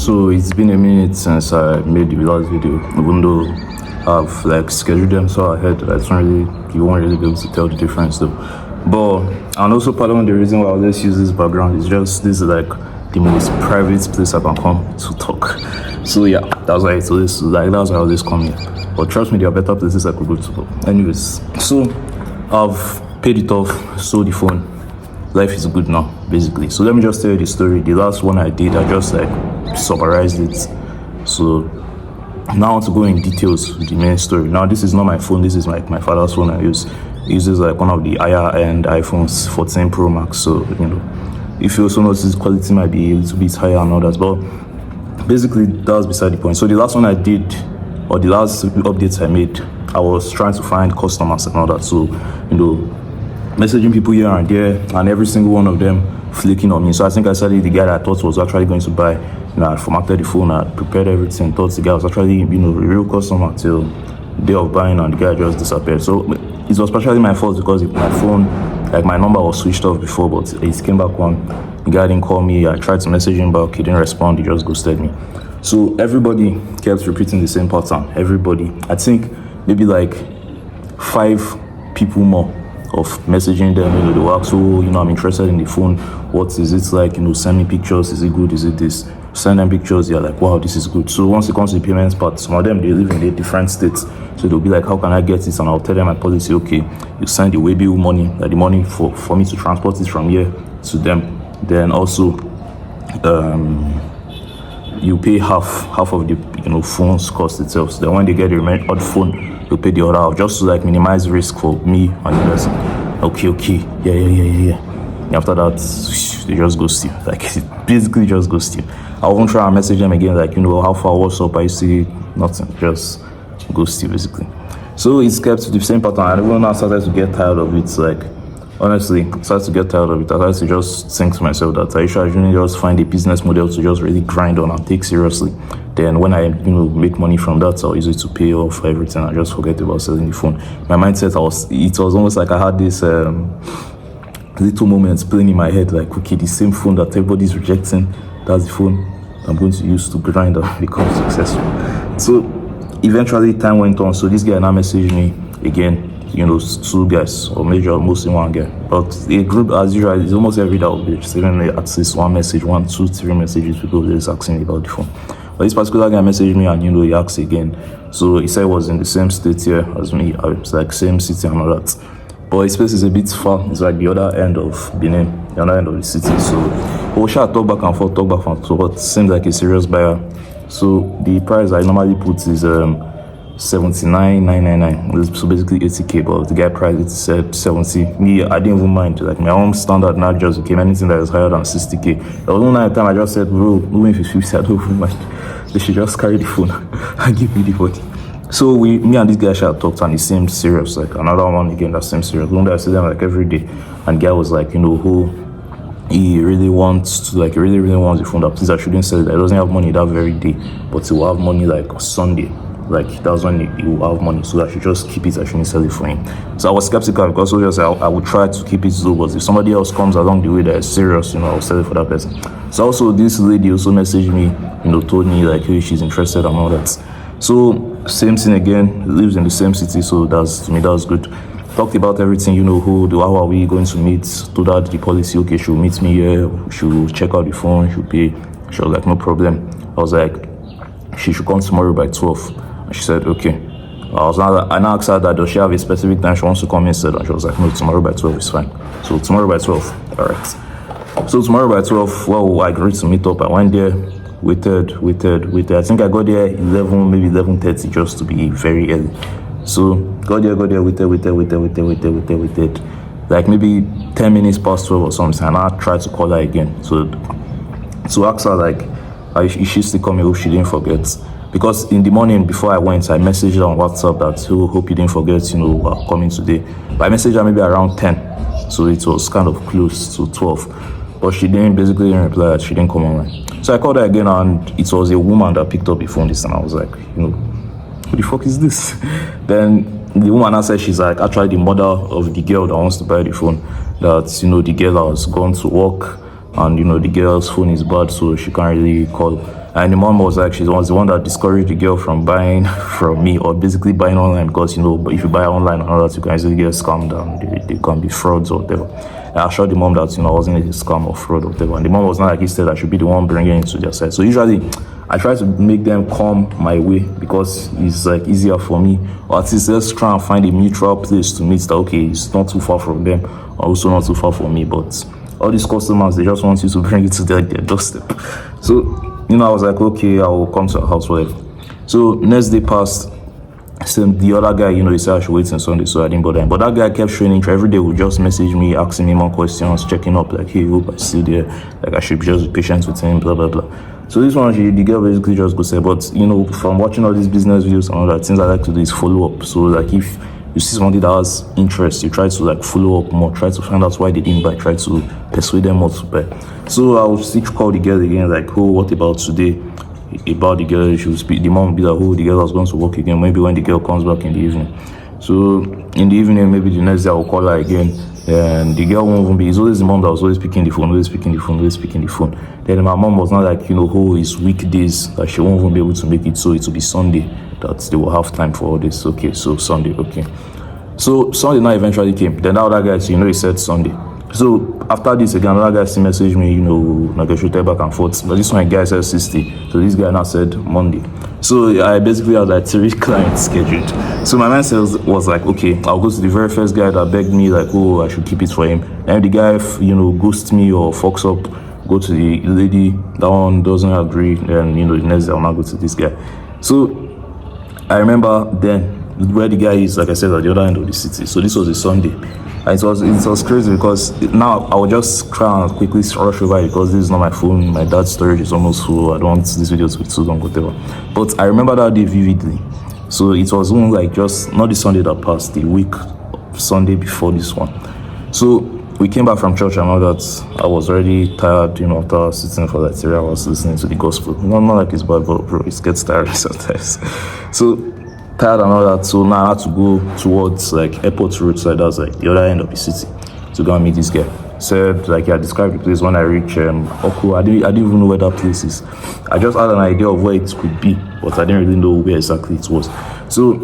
So it's been a minute since I made the last video, even though I've like scheduled them so ahead that you won't really be able to tell the difference though. But and also part of the reason why I always use this background is just this is like the most private place I can come to talk. So yeah, that's why it's always like that's why I always come here. But trust me, there are better places I could go to. Anyways, so I've paid it off, sold the phone. Life is good now, basically. So let me just tell you the story. The last one I did, I just like summarized it. So now I want to go in details with the main story. Now this is not my phone, this is like my father's phone I use. He uses like one of the higher end iPhones 14 Pro Max. So if you also notice quality might be a little bit higher and all that. But basically that's beside the point. So the last one I did, or the last updates I made, I was trying to find customers and all that. So messaging people here and there, and every single one of them flaking on me. So I think I started the guy that I thought was actually going to buy. I formatted the phone, I prepared everything, thought the guy was actually, a real customer till the day of buying, and the guy just disappeared. So it was partially my fault because my phone, like my number was switched off before, but it came back on. The guy didn't call me, I tried to message him back, he didn't respond, he just ghosted me. So everybody kept repeating the same pattern, everybody. I think maybe like 5 people more of messaging them, they will ask, I'm interested in the phone, what is it like, send me pictures, is it good, is it this, send them pictures, they're like, wow, this is good. So once it comes to the payments part, some of them, they live in a different states, so they'll be like, how can I get this? And I'll tell them my policy, okay, you send the Waybill money, like the money for me to transport it from here to them, then also you pay half of the phone's cost itself. So then when they get the remaining odd phone, they'll pay the other half, just to like minimize risk for me and the person. Okay, yeah. And after that, they just ghost you. Like basically just ghost you. I won't try and message them again, like how far, what's up, I see nothing, just ghost you basically. So it's kept the same pattern. I even now started to get tired of it. Like honestly, I started to get tired of it. I started to just think to myself that I should just find a business model to just really grind on and take seriously. Then when I make money from that, I'll use it to pay off everything. I just forget about selling the phone. My mindset it was almost like I had this little moments playing in my head, like, okay, the same phone that everybody's rejecting, that's the phone I'm going to use to grind and become successful. So eventually time went on. So this guy now messaged me again, 2 guys, or maybe mostly 1 guy. But a group, as usual, it's almost every day I'll be receiving at least 1 message, 1, 2, 3 messages, people just asking me about the phone. But this particular guy messaged me and he asked again. So he said he was in the same state here as me. It's like same city and all that. But his place is a bit far. It's like the other end of Benin, the other end of the city. So we shall talk back and forth, but it seems like a serious buyer. So the price I normally put is 79,999. So basically 80k, but the guy price it said 70. Me, I didn't even mind. Like my own standard now just became anything that is higher than 60k. There was one night time I just said, bro, even if it's 50, I don't even mind. They should just carry the phone and give me the money. So me and this guy shall talked, and he seemed serious. Like another one again that seemed serious. One day I see them like every day, and the guy was like, who he really wants to, like he really wants the phone, that please I shouldn't sell it. He doesn't have money that very day, but he will have money like Sunday. Like that's when he will have money, so I should just keep it, I shouldn't sell it for him. So I was skeptical because obviously I would try to keep it slow, but if somebody else comes along the way that is serious, I'll sell it for that person. So also this lady also messaged me, told me like, hey, she's interested and all that. So same thing again, lives in the same city, so to me that's good. Talked about everything, how are we going to meet, told her the policy, okay, she'll meet me here, she'll check out the phone, she'll pay. She was like, no problem. I was like, she should come tomorrow by 12. And she said, okay. I now asked her that does she have a specific time she wants to come instead, and she was like, no, tomorrow by 12 is fine. So tomorrow by 12, all right. So tomorrow by 12, I agreed to meet up. I went there, waited. I think I got there 11, maybe 11:30, just to be very early. So got there, waited. Like maybe 10 minutes past 12 or something, and I tried to call her again. So ask her like, is she still coming? Hope she didn't forget. Because in the morning before I went, I messaged her on WhatsApp that, hope you didn't forget, we're coming today. But I messaged her maybe around 10, so it was kind of close to 12. But she didn't reply, she didn't come online. So I called her again, and it was a woman that picked up the phone this time. I was like, who the fuck is this? Then the woman now said she's like actually the mother of the girl that wants to buy the phone. That, the girl has gone to work, and the girl's phone is bad, so she can't really call. And the mom was like, she was the one that discouraged the girl from buying from me, or basically buying online, because but if you buy online and all that, you can easily get scammed and they can be frauds or whatever. And I assured the mom that I wasn't a scam or fraud or whatever. And the mom was not like, he said I should be the one bringing it to their side. So usually I try to make them come my way because it's like easier for me, or at least let's try and find a mutual place to meet that okay, it's not too far from them, or also not too far from me. But all these customers, they just want you to bring it to their doorstep. So I was like, okay, I will come to her house, whatever. So next day passed. The other guy, he said I should wait on Sunday, so I didn't bother him. But that guy kept showing interest. Every day would just message me, asking me more questions, checking up, like, hey, hope I'm still there. Like, I should just be patient with him, blah, blah, blah. So this one, the girl basically just go say, but, from watching all these business videos and all that, things I like to do is follow up. So, like, if you see somebody that has interest, you try to, like, follow up more, try to find out why they didn't buy, try to persuade them not to buy. So I will still call the girl again, like, oh, what about today? About the girl, she will speak. The mom will be like, oh, the girl was going to work again. Maybe when the girl comes back in the evening. So in the evening, maybe the next day I will call her again. And the girl won't even be. It's always the mom that was always picking the phone, always picking the phone, always picking the phone. Then my mom was not like, oh, it's weekdays that she won't even be able to make it. So it will be Sunday that they will have time for all this. Okay, so Sunday, okay. So Sunday night eventually came. Then that other guy, he said Sunday. So after this again, another guy still messaged me, negotiated back and forth. But this one guy said 60. So this guy now said Monday. So I basically had like 3 clients scheduled. So my mindset was like, okay, I'll go to the very first guy that begged me, like, oh, I should keep it for him. And the guy, ghosts me or fucks up, go to the lady, that one doesn't agree. And, the next day I'll not go to this guy. So I remember then where the guy is, like I said, at the other end of the city. So this was a Sunday. And it was crazy because now I will just try and quickly rush over it because this is not my phone. My dad's storage is almost full. I don't want this video to be too long, whatever. But I remember that day vividly. So it was only like just not the Sunday that passed, the week Sunday before this one. So we came back from church and all that. I was already tired, after sitting for like 3 hours listening to the gospel. Not like it's bad, but bro, it gets tiring sometimes. So tired and all that, so now I had to go towards like airport roadside. That's like the other end of the city to go and meet this guy. Said like I described the place when I reached Oku. I didn't even know where that place is. I just had an idea of where it could be, but I didn't really know where exactly it was. So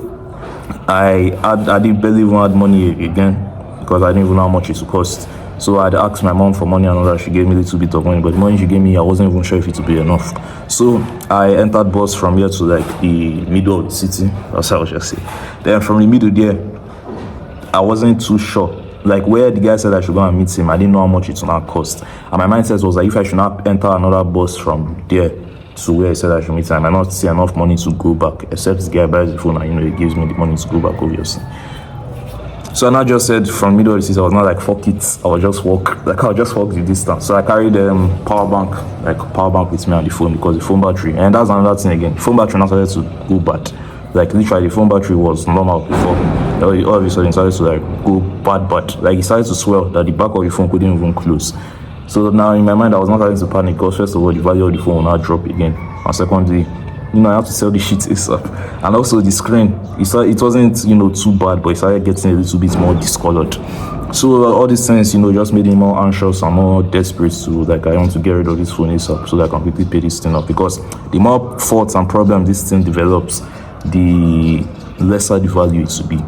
I didn't barely even had money again because I didn't even know how much it would cost. So I'd asked my mom for money and all that. She gave me a little bit of money, but the money she gave me, I wasn't even sure if it would be enough. So I entered bus from here to like the middle of the city. That's how I was just say. Then from the middle there, I wasn't too sure. Like where the guy said I should go and meet him, I didn't know how much it would not cost. And my mindset was like, if I should not enter another bus from there to where he said I should meet him, I might not see enough money to go back. Except this guy buys the phone and he gives me the money to go back, obviously. So I now just said from middle of the city, I was not like, fuck it, I'll just walk the distance. So I carried power bank with me on the phone because the phone battery, and that's another thing again, phone battery now started to go bad. Like literally the phone battery was normal before, all of a sudden it started to like go bad. Like it started to swell that the back of the phone couldn't even close. So now in my mind I was not starting to panic because first of all the value of the phone will now drop again, and secondly, I have to sell the shit ASAP. And also the screen, it wasn't, too bad, but it started getting a little bit more discolored. So all these things, just made me more anxious and more desperate to, like, I want to get rid of this phone ASAP so that I can quickly pay this thing up. Because the more faults and problems this thing develops, the lesser the value it should be.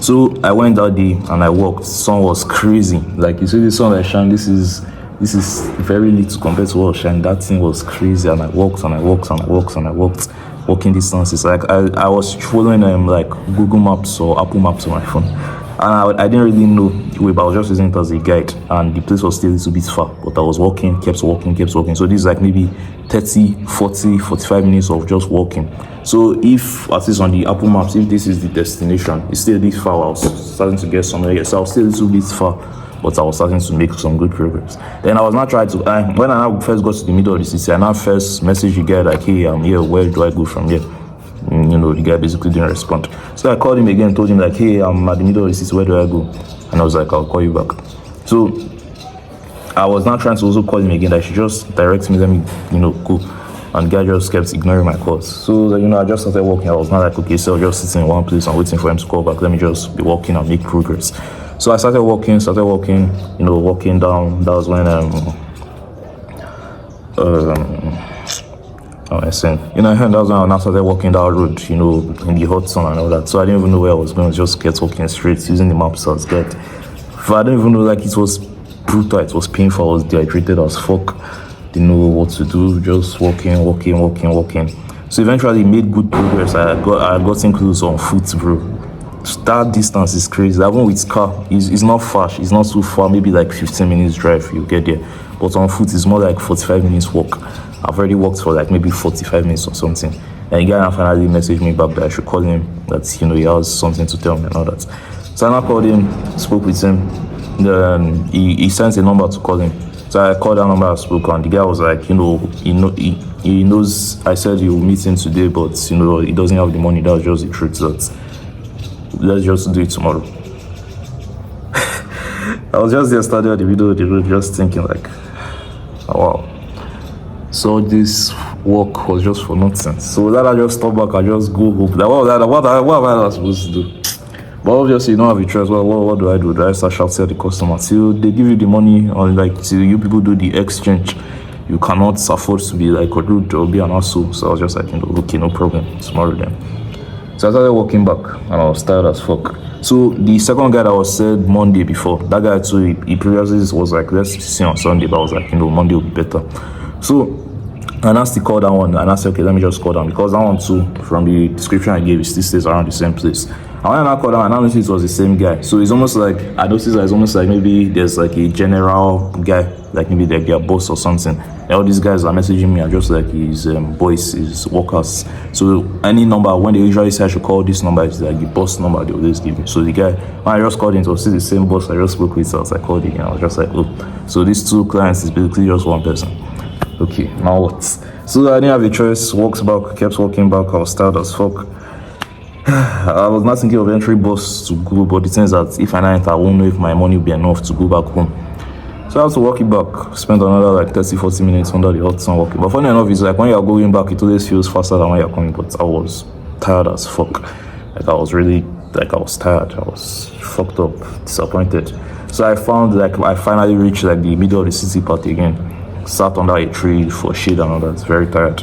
So I went that day and I walked. The sun was crazy. Like, you see the sun that shine, this is very little compared to what shine. That thing was crazy, and I walked, walking distances. Like I was following like Google Maps or Apple Maps on my phone, and I didn't really know the way, but I was just using it as a guide, and the place was still a little bit far, but I was walking, kept walking. So this is like maybe 30, 40, 45 minutes of just walking. So if, at least on the Apple Maps, if this is the destination, it's still a bit far. I was starting to get somewhere, so I was still a little bit far, but I was starting to make some good progress. Then I was not trying to, when I now first got to the middle of the city, I now first messaged the guy like, hey, I'm here, where do I go from here? The guy basically didn't respond. So I called him again, told him like, hey, I'm at the middle of the city, where do I go? And I was like, I'll call you back. So I was now trying to also call him again, that she just direct me, let me, go. And the guy just kept ignoring my calls. So, I just started walking. I was not like, okay, so I was just sitting in one place and waiting for him to call back. Let me just be walking and make progress. So I started walking, walking down. That was when how am I saying? You know, and that was when I now started walking that road, you know, in the hot sun and all that. So I didn't even know where I was going. Just kept walking straight using the maps I was get. But I didn't even know, like, it was brutal, it was painful, I was dehydrated as fuck. Didn't know what to do, just walking. So eventually made good progress. I got close on foot, bro. That distance is crazy. Even with car, it's not far, it's not too far, maybe like 15 minutes drive, you get there. But on foot, it's more like 45 minutes walk. I've already walked for like maybe 45 minutes or something. And the guy now finally messaged me back that I should call him, that, you know, he has something to tell me and all that. So I now called him, spoke with him. Then he sent a number to call him. So I called that number, I spoke, and the guy was like, you know, he knows I said he will meet him today, but, you know, he doesn't have the money. That was just the truth. That let's just do it tomorrow. I was just there starting at the middle of the road, just thinking like, oh, wow. So this work was just for nonsense. So that I just stop back, I just go home. Like, what am I supposed to do? But obviously you don't have a choice. What do I do? Do I start shouting at the customer till they give you the money, or like till you people do the exchange? You cannot afford to be like rude or be an asshole. So I was just like, you know, okay, no problem, tomorrow then. So I started walking back and I was tired as fuck. So the second guy that was said Monday before, that guy too, he previously was like, let's see on Sunday, but I was like, you know, Monday will be better. So and I still called that one, and I said, okay, let me just call down, because that one too, from the description I gave, it still stays around the same place. And when I called down, I noticed it was the same guy. So it's almost like, I noticed that it's almost like maybe there's like a general guy, like maybe like their boss or something. And all these guys are messaging me, and just like his boys, his workers. So any number, when they usually say I should call this number, it's like the boss number they always give me. So the guy, when I just called him, it was still the same boss I just spoke with, so I was like, called again. I was just like, oh, so these two clients is basically just one person. Okay, now what? So I didn't have a choice, walked back, kept walking back, I was tired as fuck. I was not thinking of entry bus to go, but the thing is that if I enter, I won't know if my money will be enough to go back home. So I had to walk it back, spent another like 30-40 minutes under the hot sun walking. But funny enough, it's like when you're going back, it always feels faster than when you're coming, but I was tired as fuck. Like I was tired, I was fucked up, disappointed. So I finally reached like the middle of the city part again. Sat under a tree for shade and all that, very tired.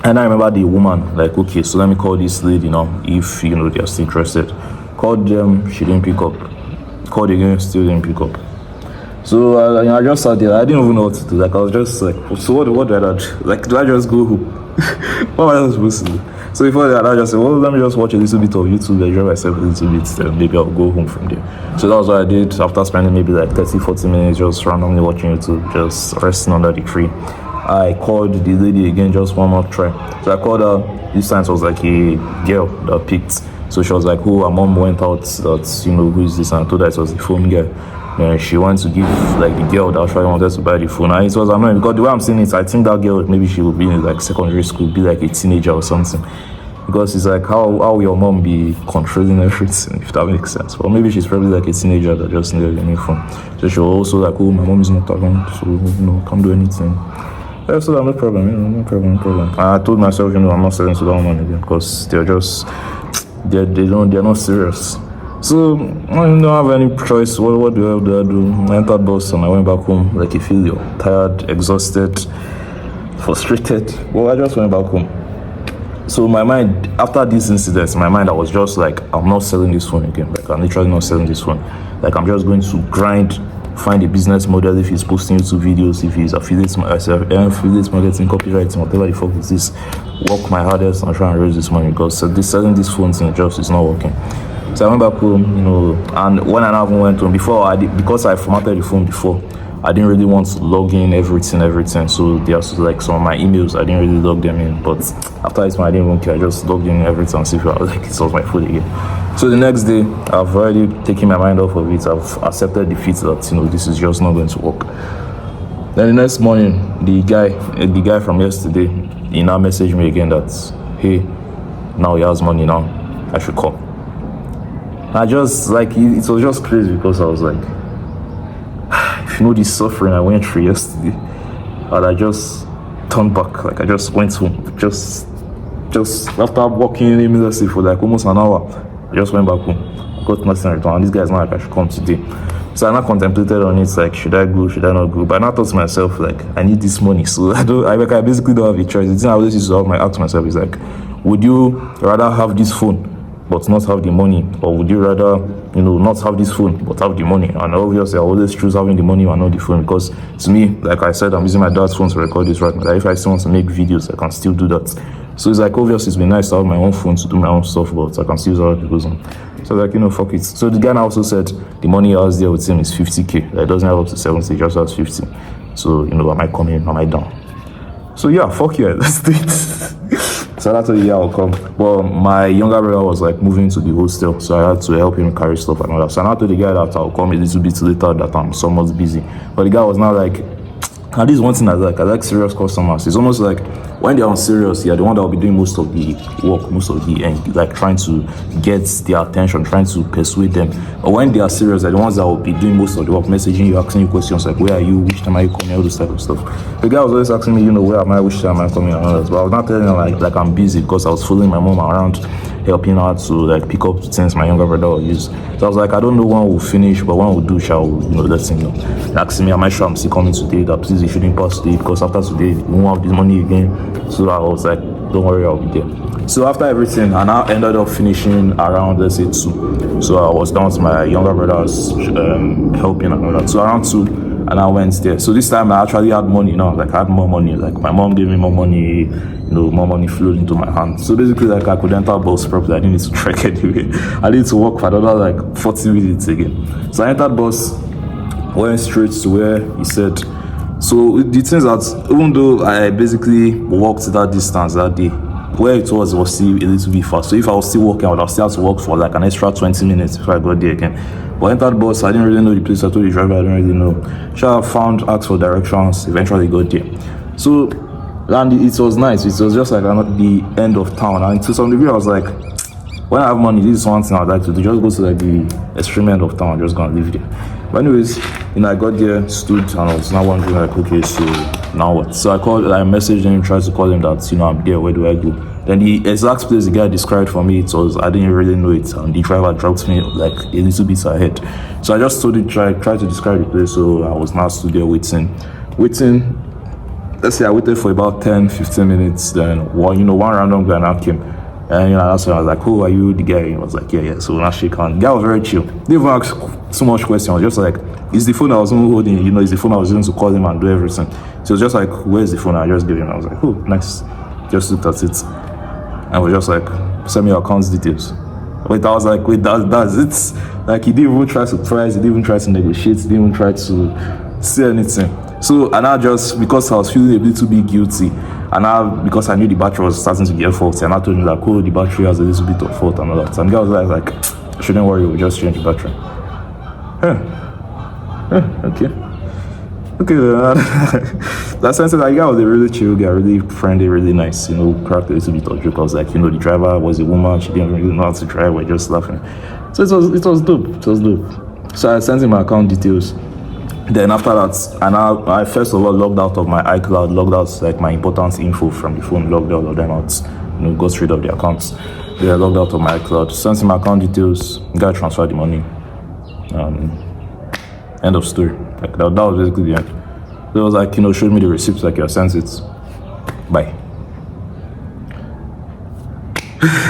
And I remember the woman, like, okay, so let me call this lady now, if, you know, they're still interested. Called them, she didn't pick up. Called again, still didn't pick up. So I just sat there, I didn't even know what to do. Like, I was just like, so what do I do? Like, do I just go home? What am I supposed to do? So before that, I just said, well, let me just watch a little bit of YouTube, enjoy myself a little bit, then maybe I'll go home from there. So that was what I did after spending maybe like 30-40 minutes just randomly watching YouTube, just resting under the tree. I called the lady again, just one more try. So I called her, this time it was like a girl that picked. So she was like, oh, her mom went out, that, you know, who is this? And I told her it was the phone guy. And she wanted to give like the girl that actually wanted to buy the phone. And it was annoying because the way I'm seeing it, I think that girl, maybe she would be in like secondary school, be like a teenager or something. Because it's like, how your mom be controlling everything, if that makes sense. Or maybe she's probably like a teenager that just needed a new phone. So she was also like, oh, my mom is not around, so, you know, can't do anything. Yeah, so no problem, you know, no problem. And I told myself, you know, I'm not selling to that woman again, because they're not serious. So I don't have any choice. What do I do? I entered Boston. I went back home like a failure, tired, exhausted, frustrated. Well, I just went back home. So my mind, after this incident, my mind, I was just like, I'm not selling this phone again. Like, I'm literally not selling this phone. Like, I'm just going to grind, find a business model. If he's posting YouTube videos, if he's affiliate marketing, copywriting, whatever the fuck is this, work my hardest and try and raise this money, because selling this phone thing just is not working. So I went back home, you know, and when I even went home, because I formatted the phone before, I didn't really want to log in everything. So there's like some of my emails, I didn't really log them in. But after this one, I didn't even care. I just logged in everything and see if I was like, it was my phone again. So the next day, I've already taken my mind off of it. I've accepted defeat that, you know, this is just not going to work. Then the next morning, the guy from yesterday, he now messaged me again that, hey, now he has money now, I should come. I just, like, it was just crazy because I was like, if you know the suffering I went through yesterday, and I just turned back, like I just went home, just after walking aimlessly for like almost an hour, I just went back home, got nothing in return, and this guy's not like I should come today. So I now contemplated on it, like, should I go, should I not go? But I now thought to myself, like, I need this money, so I basically don't have a choice. The thing I always used to ask myself is like, would you rather have this phone but not have the money, or would you rather, not have this phone but have the money? And obviously I always choose having the money and not the phone, because to me, like I said, I'm using my dad's phone to record this right now. Like, if I still want to make videos, I can still do that. So it's like, obviously it's been nice to have my own phone to do my own stuff, but I can still use other people's own. So like, fuck it. So the guy now also said the money he has there with him is 50k. Like, it doesn't have up to 70, just has 50. So am I coming, am I down? So yeah, fuck yeah, let's do it. So that's the year I'll come. But my younger brother was like moving to the hostel, so I had to help him carry stuff and all that. So I told the guy that I'll come a little bit later, that I'm somewhat busy. But the guy was now like, and this is one thing I like serious customers. It's almost like when they're on serious, the one that will be doing most of the work, most of the end, like trying to get their attention, trying to persuade them. But when they are serious, they're the ones that will be doing most of the work, messaging you, asking you questions like, where are you, which time are you coming, all this type of stuff. The guy was always asking me, where am I, which time am I coming, and all that. But I was not telling him like I'm busy, because I was following my mom around, helping her to like pick up things my younger brother will use. So I was like, I don't know when we'll finish, but when we'll do, shall let's see. Asking me, am I sure I'm still coming today? That please, you shouldn't pass today, because after today, we won't have this money again. So I was like, don't worry, I'll be there. So after everything, I now ended up finishing around, let's say 2. So I was down to my younger brother's helping and all that. So around 2, and I went there. So this time I actually had money now. Like, I had more money. Like, my mom gave me more money. More money flowed into my hand. So basically, like, I could enter bus properly. I didn't need to trek anyway. I need to walk for another like 40 minutes again. So I entered bus, went straight to where he said. So the thing is that even though I basically walked that distance that day, where it was still a little bit far. So if I was still walking, I would have still had to walk for like an extra 20 minutes if I got there again. But I entered bus, I didn't really know the place. I told the driver I didn't really know. So I asked for directions, eventually got there. So, and it was nice. It was just like the end of town. And to some degree, I was like, when I have money, this is one thing I'd like to do. Just go to like the extreme end of town, I'm just gonna live there. But anyways, I got there, stood, and I was now wondering like, okay, so now what? So I messaged him, tried to call him that, I'm there, where do I go? Then the exact place the guy described for me, I didn't really know it, and the driver dropped me like a little bit ahead. So I just tried to describe the place. So I was now stood there waiting. Let's say I waited for about 10-15 minutes. Then one random guy now came. And that's when I was like, "Oh, are you the guy?" And I was like, yeah. So now shake hand. The guy was very chill. Didn't even ask so much questions. Just like, is the phone I was holding? Is the phone I was using to call him and do everything? So it was just like, where's the phone? I just gave him. I was like, oh, nice. Just looked at it, and was just like, send me your account details. Wait, I was like, wait, that's it. Like, he didn't even try to price. He didn't even try to negotiate. He didn't even try to say anything. So, and I just, because I was feeling a little bit guilty, and now because I knew the battery was starting to get faulty, and I told him like, oh, the battery has a little bit of fault and all that. And the guy was like, shouldn't worry, we'll just change the battery. Okay. That sense that guy was a really chill guy, really friendly, really nice. Cracked a little bit of joke. I was like, the driver was a woman. She didn't really know how to drive. We're just laughing. So it was dope. So I sent him my account details. Then after that, and I first of all logged out of my iCloud, logged out like my important info from the phone, logged all of them out, got rid of the accounts. Then I logged out of my iCloud, sent him my account details, guy transferred the money. End of story. Like that was basically the end. So it was like, showed me the receipts, like, you sent it. Bye.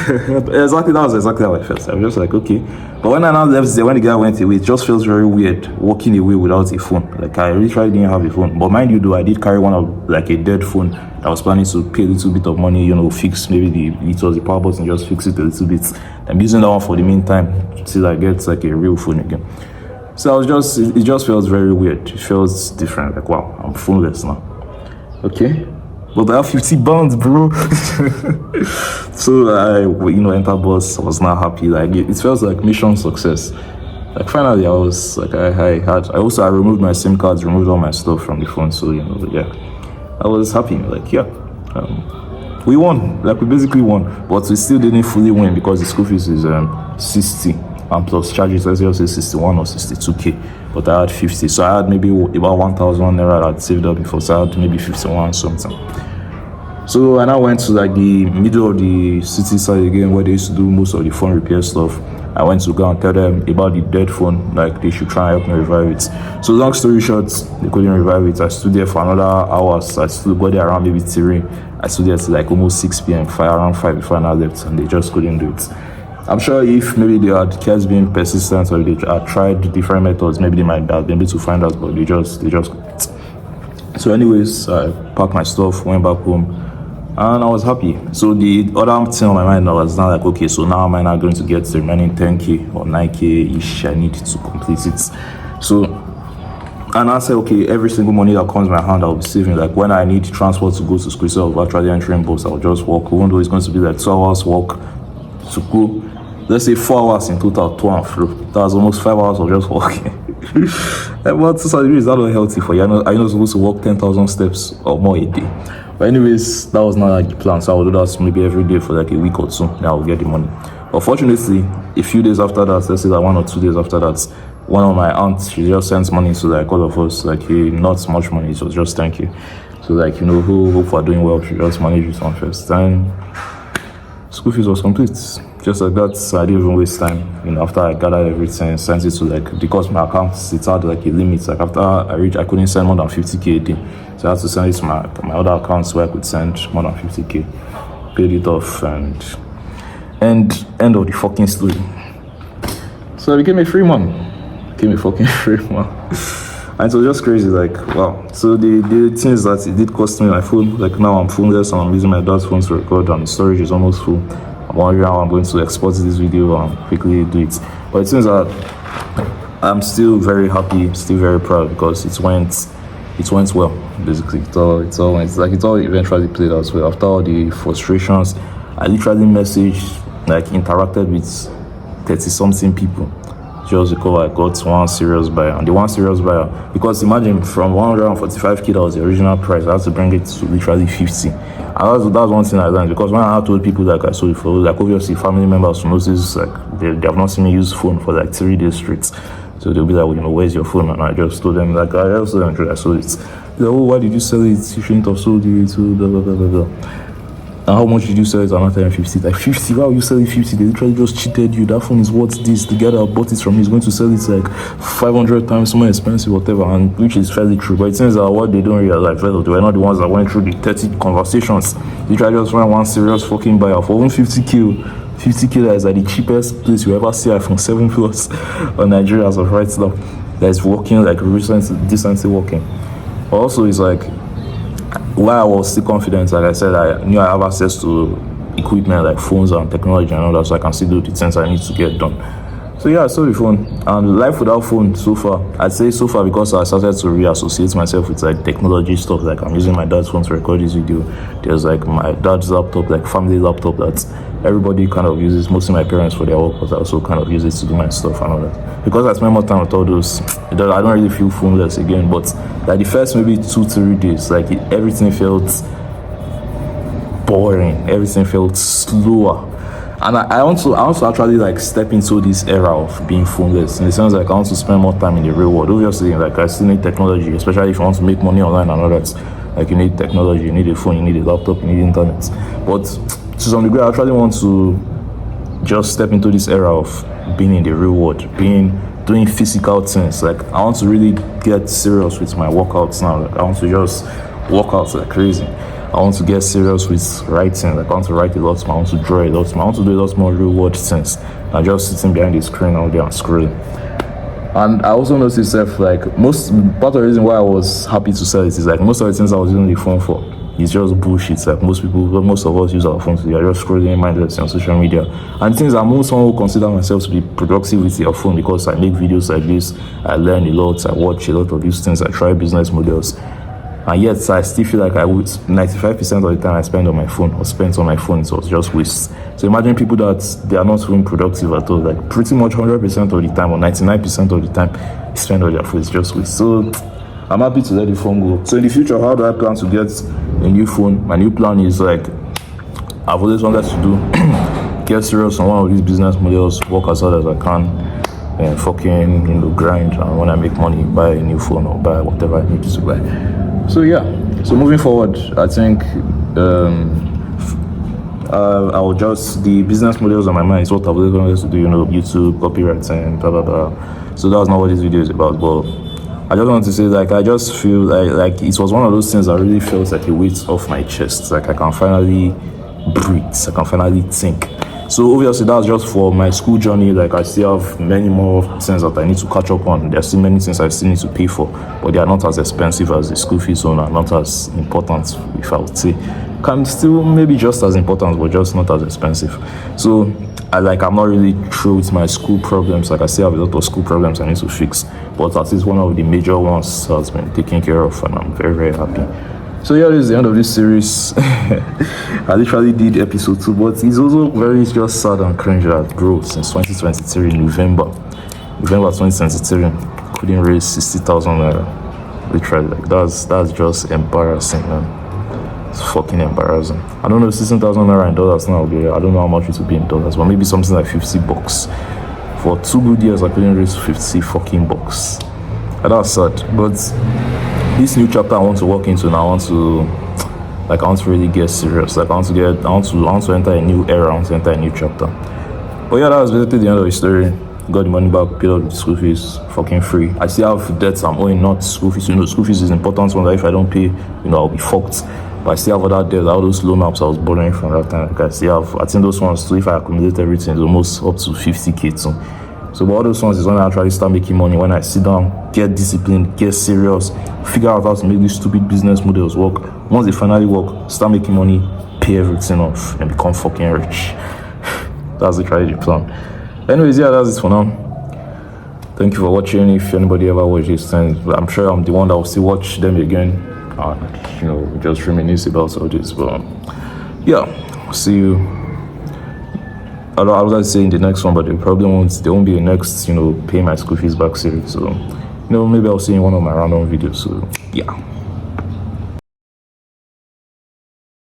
That was exactly how I felt. I was just like, okay. But when I now left there, when the guy went away, it just feels very weird walking away without a phone. Like, I really tried, didn't have a phone. But mind you, though, I did carry one of like a dead phone. I was planning to pay a little bit of money, fix maybe it was the power button, just fix it a little bit. I'm using that one for the meantime till I get like a real phone again. So it just feels very weird. It feels different. Like, wow, I'm phoneless now. Okay. But I have 50 pounds, bro. So I, entered bus. I was not happy. Like, it feels like mission success. Like, finally, I was like, I removed my SIM cards, removed all my stuff from the phone. So yeah, I was happy. Like, yeah, we won. Like, we basically won, but we still didn't fully win because the school fees is 60 and plus charges. Let's just say 61 or 62k. But I had 50, so I had maybe about 1,000 naira I'd saved up before. So I had maybe 51 something. So I now went to like the middle of the city side again, where they used to do most of the phone repair stuff. I went to go and tell them about the dead phone, like they should try and help me revive it. So long story short, they couldn't revive it. I stood there for another hours. I got there around maybe 3. I stood there till like almost 6 p.m. around 5 before I left, and they just couldn't do it. I'm sure if maybe they had kept being persistent or they had tried different methods, maybe they might have been able to find out, but they just couldn't. So anyways, I packed my stuff, went back home, and I was happy. So the other thing on my mind was now like, okay, so now am I not going to get the remaining 10k or 9k ish I need to complete it? So, and I said, okay, every single money that comes in my hand, I'll be saving. Like when I need transport to go to school, so I'll actually entering bus, I'll just walk, even though it's going to be like 2 hours walk to go. Let's say 4 hours in total, to and fro. That's almost 5 hours of just walking. But to some degree, is that not healthy for you? Are you not supposed to walk 10,000 steps or more a day? But anyways, that was not like the plan. So I will do that maybe every day for like a week or two. Then I'll get the money. But fortunately, a few days after that, let's say like 1 or 2 days after that, one of my aunts, she just sent money to like all of us. Like, hey, not much money, it was just thank you. So like, you know, who hope for doing well, she just managed this one first. And school fees was complete. Just like that, so I didn't even waste time. You know, after I gathered everything, sent it to like, because my account, it had like a limit. Like after I couldn't send more than 50k a day. So I had to send it to my other accounts where I could send more than 50k. Paid it off, and end of the fucking story. So I became a free man. Became a fucking free man. And it was just crazy, like, wow. So the things that it did cost me my phone, like now I'm phoneless and I'm using my dad's phone to record and the storage is almost full. I'm wondering how I'm going to export this video and quickly do it. But it seems that I'm still very happy, still very proud because it went well, basically. It all eventually played out well. After all the frustrations, I literally messaged, like interacted with 30-something people. Just because I got one serious buyer. And the one serious buyer, because imagine from 145k that was the original price, I had to bring it to literally 50. And that's one thing I learned, because when I told people like I sold it for, like obviously family members who notice like they have not seen me use phone for like 3 days straight. So they'll be like, well, you know, where's your phone? And I just told them like I also I sold it. They're like, oh, why did you sell it? You shouldn't have sold it. So blah blah blah blah blah. And how much did you sell it? I'm not telling 50. Like 50, why would you sell it 50? They literally just cheated you. That phone is worth this. The guy that bought it from me is going to sell it like 500 times more expensive, whatever, and which is fairly true. But it seems that what they don't realize, well, they were not the ones that went through the 30 conversations. They literally just ran one serious fucking buyer for 150k. 50k that is like the cheapest place you ever see iPhone 7 Plus on Nigeria as of right now. That is working, like decently working. But also, it's like, while I was still confident, like I said, I knew I have access to equipment like phones and technology and all that, so I can still do the things I need to get done. So yeah, I sold the phone. And life without phone so far, I'd say so far, because I started to reassociate myself with like technology stuff. Like I'm using my dad's phone to record this video. There's like my dad's laptop, like family laptop that everybody kind of uses, mostly my parents for their work, but I also kind of use it to do my stuff and all that. Because I spend more time with all those, I don't really feel phoneless again. But like the first maybe 2-3 days, like everything felt boring, everything felt slower. And I want to actually like step into this era of being phoneless, in the sense like I want to spend more time in the real world. Obviously, like I still need technology, especially if you want to make money online and all that. Like you need technology, you need a phone, you need a laptop, you need internet. But to some degree, I actually want to just step into this era of being in the real world, doing physical things. Like I want to really get serious with my workouts now. Like I want to just work out like crazy. I want to get serious with writing. Like I want to write a lot more. I want to draw a lot more. I want to do a lot more real world things than just sitting behind the screen all day and scrolling. And I also noticed that like part of the reason why I was happy to sell it is like most of the things I was using the phone for is just bullshit. Like most of us use our phones. We are just scrolling mindless on social media. And things I'm most someone who consider myself to be productive with your phone, because I make videos like this. I learn a lot. I watch a lot of these things. I try business models. And yet, I still feel like 95% of the time I spend on my phone or spent on my phone, it was just waste. So imagine people that they are not even productive at all. Like pretty much 100% of the time or 99% of the time spend on their phone, it's just waste. So I'm happy to let the phone go. So in the future, how do I plan to get a new phone? My new plan is like, I've always wanted to do, get serious on one of these business models, work as hard as I can, and fucking, grind. And when I make money, buy a new phone or buy whatever I need to buy. So yeah, so moving forward, I think I'll just, the business models on my mind is what I've always wanted to do, YouTube, copywriting, blah, blah, blah. So that's not what this video is about, but I just want to say, like, I just feel like it was one of those things that really felt like a weight off my chest. Like, I can finally breathe, I can finally think. So obviously that's just for my school journey. Like, I still have many more things that I need to catch up on. There's still many things I still need to pay for, but they are not as expensive as the school fees and are not as important, if I would say. Can still maybe just as important, but just not as expensive. So I'm not really through with my school problems. Like, I still have a lot of school problems I need to fix, but at least one of the major ones has been taken care of, and I'm very, very happy. So yeah, this is the end of this series. I literally did episode 2, but it's also very just sad and cringe that bro, since 2023, November 2023, couldn't raise 60,000 naira. Literally, like, that's just embarrassing, man. It's fucking embarrassing. I don't know, 16,000 naira in dollars now, okay? I don't know how much it would be in dollars, but maybe something like $50. For 2 good years, I couldn't raise 50 fucking bucks. And that's sad, but this new chapter I want to walk into now, I want to really get serious. Like, I want to enter a new era, I want to enter a new chapter. But yeah, that was basically the end of the story. Got the money back, paid off the school fees, fucking free. I still have debts I'm owing, not school fees. School fees is important one that if I don't pay, I'll be fucked. But I still have other debts, all those loan apps I was borrowing from that time. Like, I think those ones too, if I accumulate everything, it's almost up to 50k too. So, but all those ones is when I actually start making money, when I sit down, get disciplined, get serious, figure out how to make these stupid business models work. Once they finally work, start making money, pay everything off, and become fucking rich. That's literally the plan. Anyways, yeah, that's it for now. Thank you for watching. If anybody ever watches these things, I'm sure I'm the one that will still watch them again. Just reminisce about all this. But yeah, see you. I was saying the next one, but there won't be a next, pay my school fees back series. So, maybe I'll see you in one of my random videos. So, yeah.